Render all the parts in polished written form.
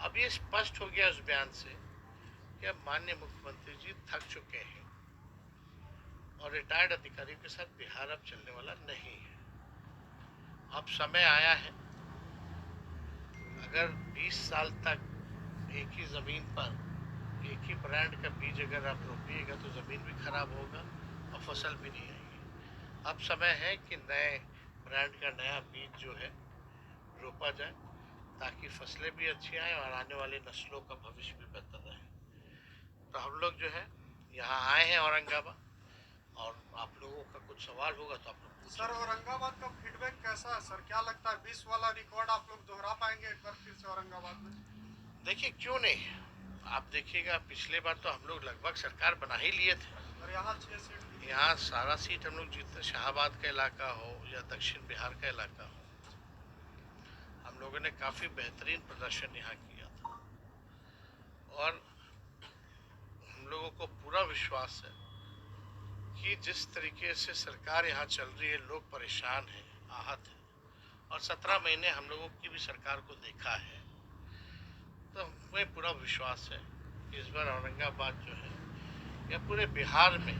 अब ये स्पष्ट हो गया उस बयान से कि अब माननीय मुख्यमंत्री जी थक चुके हैं और रिटायर्ड अधिकारियों के साथ बिहार अब चलने वाला नहीं है। अब समय आया है, अगर 20 साल तक एक ही ज़मीन पर एक ही ब्रांड का बीज अगर आप रोपिएगा तो ज़मीन भी खराब होगा और फसल भी नहीं आएगी। अब समय है कि नए ब्रांड का नया बीज जो है रोपा जाए ताकि फसलें भी अच्छी आए और आने वाली नस्लों का भविष्य भी बेहतर रहे। तो हम लोग जो है यहाँ आए हैं औरंगाबाद, और आप लोगों का कुछ सवाल होगा तो आप लोग पूछ सर। औरंगाबाद का फीडबैक कैसा है सर? क्या लगता है 20 वाला रिकॉर्ड आप लोग दोहरा पाएंगे एक बार फिर से औरंगाबाद में? देखिए क्यों नहीं, आप देखिएगा पिछले बार तो हम लोग लगभग सरकार बना ही लिए थे और यहाँ 6 सीट, यहाँ सारा सीट हम लोग जीतते। शाहाबाद का इलाका हो या दक्षिण बिहार का इलाका हो, हम लोगों ने काफ़ी बेहतरीन प्रदर्शन यहाँ किया था और हम लोगों को पूरा विश्वास है कि जिस तरीके से सरकार यहाँ चल रही है, लोग परेशान हैं, आहत हैं, और 17 महीने हम लोगों की भी सरकार को देखा है, तो हमें पूरा विश्वास है कि इस बार औरंगाबाद जो है या पूरे बिहार में,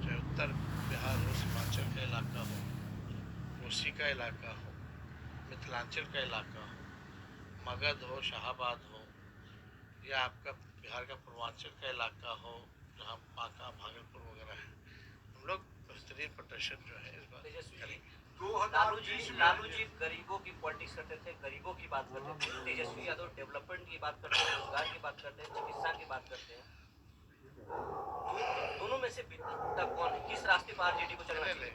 चाहे उत्तर बिहार हो, सीमांचल का इलाका हो, कोसी का इलाका हो, मिथिलांचल का इलाका हो, मगध हो, शाहाबाद हो, या आपका बिहार का पूर्वांचल का इलाका हो जहाँ बांका भागलपुर वगैरह है, हम लोग बेहतरीन प्रदर्शन जो है इस बार करेंगे। लालू जी गरीबों की पॉलिटिक्स करते थे, गरीबों की बात करते थे। तेजस्वी यादव डेवलपमेंट की बात करते हैं, रोजगार की बात करते हैं, चिकित्सा की बात करते हैं। दोनों में से तक कौन है? किस रास्ते पर आरजेडी को चलना चाहिए?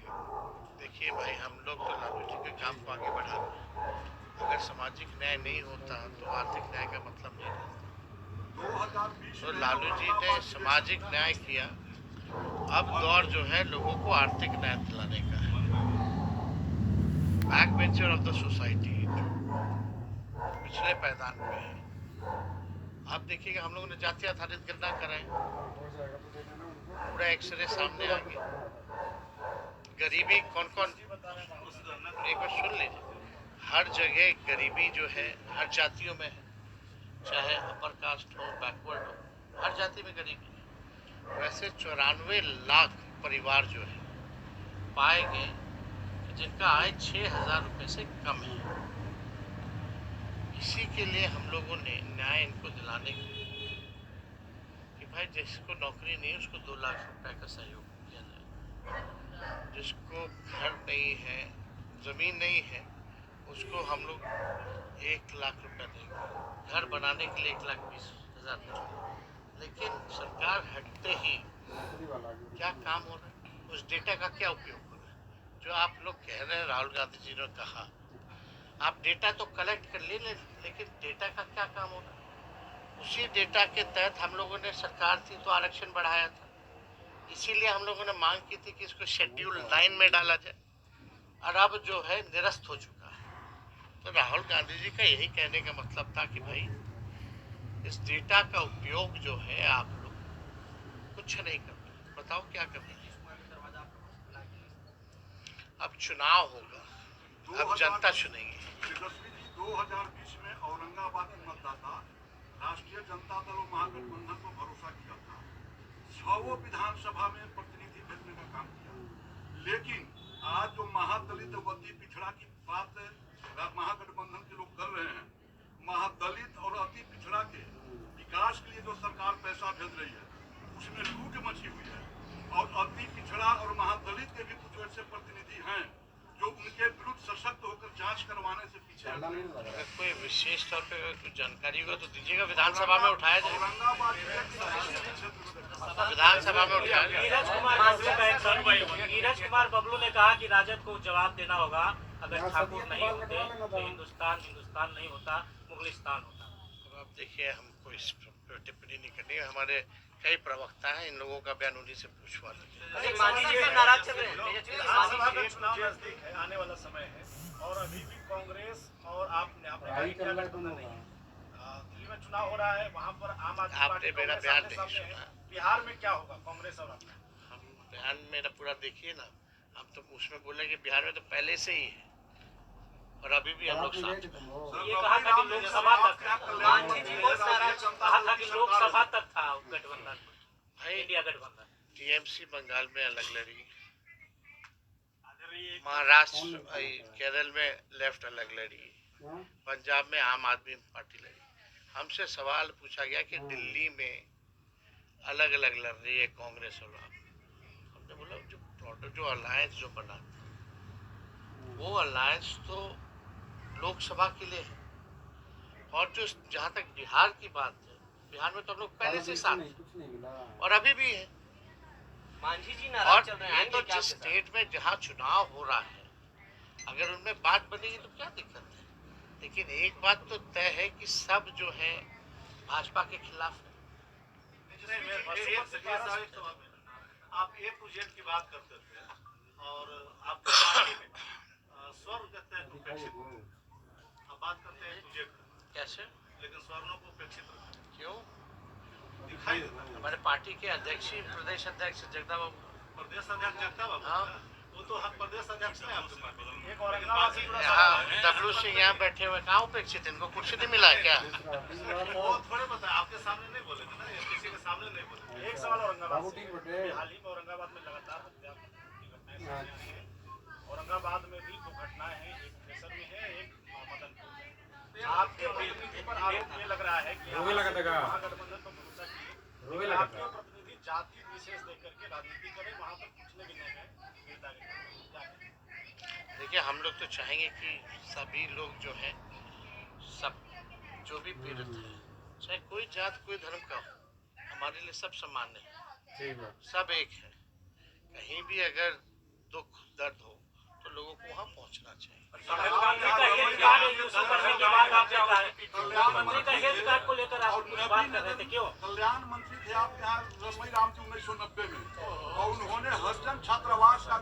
देखिए भाई, हम लोग तो लालू जी के काम को आगे बढ़ा रहे हैं। अगर सामाजिक न्याय नहीं होता तो आर्थिक न्याय का मतलब नहीं रहता। तो लालू जी ने सामाजिक न्याय किया, अब दौर जो है लोगों को आर्थिक न्याय दिलाने का है। Back bencher of the society जो पिछले पायदान पे है, आप देखिएगा हम लोगों ने जाति आधारित गणना कराए, पूरा एक्सरे सामने आ गया। गरीबी कौन कौन, एक बार सुन लीजिए, हर जगह गरीबी जो है हर जातियों में है, चाहे अपर कास्ट हो, बैकवर्ड हो, हर जाति में गरीबी है। वैसे 94 लाख परिवार जो है पाए गए जिनका आय 6,000 रुपये से कम है। इसी के लिए हम लोगों ने न्याय इनको दिलाने के लिए कि भाई जिसको नौकरी नहीं उसको 2 लाख रुपए का सहयोग किया जाए, जिसको घर नहीं है, ज़मीन नहीं है, उसको हम लोग 1 लाख रुपए देंगे, घर बनाने के लिए 1,20,000 देंगे। लेकिन सरकार हटते ही क्या काम हो रहा है, उस डेटा का क्या उपयोग हो रहा है? जो आप लोग कह रहे हैं, राहुल गांधी जी ने कहा, आप डेटा तो कलेक्ट कर ले, लेकिन डेटा का क्या काम हो रहा है? उसी डेटा के तहत हम लोगों ने, सरकार थी तो आरक्षण बढ़ाया था, इसीलिए हम लोगों ने मांग की थी कि इसको शेड्यूल 9 में डाला जाए, और अब जो है निरस्त हो चुका है। तो राहुल गांधी जी का यही कहने का मतलब था कि भाई इस डेटा का उपयोग जो है आप लोग कुछ नहीं करते, बताओ क्या करना है। अब चुनाव होगा, अब जनता चुनेगी। 2020 में औरंगाबाद के मतदाता राष्ट्रीय जनता दल और महागठबंधन को भरोसा किया था, 6 विधानसभा में प्रतिनिधि भेजने का काम किया, लेकिन आज जो महादलित व अति पिछड़ा की बात महागठबंधन के लोग कर रहे हैं, महादलित और अति पिछड़ा के विकास के लिए जो सरकार पैसा भेज रही है उसमें लूट मची हुई है, और अति पिछड़ा और महादलित के भी कुछ ऐसे प्रतिनिधि हैं जो उनके विरुद्ध सशक्त होकर जांच करवाने से पीछे। अगर कोई विशेष तौर पे कुछ जानकारी होगा तो दीजिएगा, विधानसभा में उठाया जाए, विधानसभा में उठाया जाए। नीरज कुमार बबलू ने कहा कि राजद को जवाब देना होगा, अगर ठाकुर नहीं होते तो हिंदुस्तान नहीं होता, मुगलिस्तान होता। अब आप देखिए, हमको इस पर टिप्पणी नहीं करनी है, हमारे कई प्रवक्ता हैं, इन लोगों का बयान उन्हीं से पूछवा लीजिए। आने वाला समय है और अभी भी कांग्रेस और आपने दिल्ली में चुनाव हो रहा है, वहाँ पर आम आदमी आपने मेरा बयान नहीं सुना, बिहार में क्या होगा कांग्रेस और आपका? हम बयान मेरा पूरा देखिए ना, हम तो उसमें बोले कि बिहार में तो पहले से ही है, और अभी भी हम लोग साथ हैं। ये कहा था कि लोकसभा तक मांझी जी बहुत नाराज कहा था कि लोकसभा तक था गठबंधन, भाई इंडिया गठबंधन। टीएमसी बंगाल में अलग लड़ी, महाराष्ट्र केरल में लेफ्ट अलग लड़ी, पंजाब में आम आदमी पार्टी लड़ी। हमसे सवाल पूछा गया कि दिल्ली में अलग अलग लड़ रही है कांग्रेस और आप। हमने बोला जो अलायंस जो बना वो अलायंस तो लोकसभा के लिए है, और जो जहाँ तक बिहार की बात है, बिहार में तो हम लोग पहले से साथ हैं और अभी भी है। मांझी जी और नाराज चल रहे हैं, ये आएंगे तो क्या जिस आपके साथ? स्टेट में जहाँ चुनाव हो रहा है, अगर उनमें बात बनेगी तो क्या दिक्कत है। लेकिन एक बात तो तय है कि सब जो है भाजपा के खिलाफ है। आप ए प्रोजेक्ट की बात करते थे और आपके पार्टी में स्वर कहते हैं उपेक्षित, आप बात करते हैं प्रोजेक्ट कैसे? लेकिन स्वर्णों को उपेक्षित रखते हैं, क्यों? दिखाई देता है। हमारे पार्टी के अध्यक्ष ही प्रदेश अध्यक्ष जगदा बाबू। प्रदेश अध्यक्ष जगता बाबू, हाँ। वो तो प्रदेश अध्यक्ष है आपके पार्टी में। एक औरंगाबाद यहाँ डब्लू सिंह यहाँ बैठे हुए कहाँ उपेक्षित, इनको कुर्सी नहीं मिला है क्या? वो थोड़े बताया, आपके सामने नहीं बोले थे ना, या किसी के सामने नहीं बोले। एक सवाल औरंगाबाद से। हाल ही में औरंगाबाद में लगातार हत्या की घटनाएं सामने आ रही हैं। औरंगाबाद में भी दो घटनाएं हैं, एक प्रेशर में है, एक मदनपुर में। आपके प्रतिनिधि पर आरोप ये लग रहा है कि महागठबंधन पर भरोसा किए, आपके प्रतिनिधि जाति विशेष देकर के राजनीति करें, वहां पर कुछ नहीं है। देखिए, हम लोग तो चाहेंगे कि सभी लोग जो हैं, सब जो भी पीड़ित है, चाहे कोई जात कोई धर्म का हो, हमारे लिए सब समान है, सब एक है। कहीं भी अगर दुख दर्द हो तो लोगों को वहाँ पहुँचना चाहिए। प्रधानमंत्री का हेल्थ कार्ड इशू करने के बाद आपने कहा है, प्रधानमंत्री का हेल्थ कार्ड को लेकर आप कुछ बात कर रहे थे, क्यों? कल्याण मंत्री थे आपके यहाँ रसमई राम जी 1990 में, और उन्होंने हरिजन छात्रावास का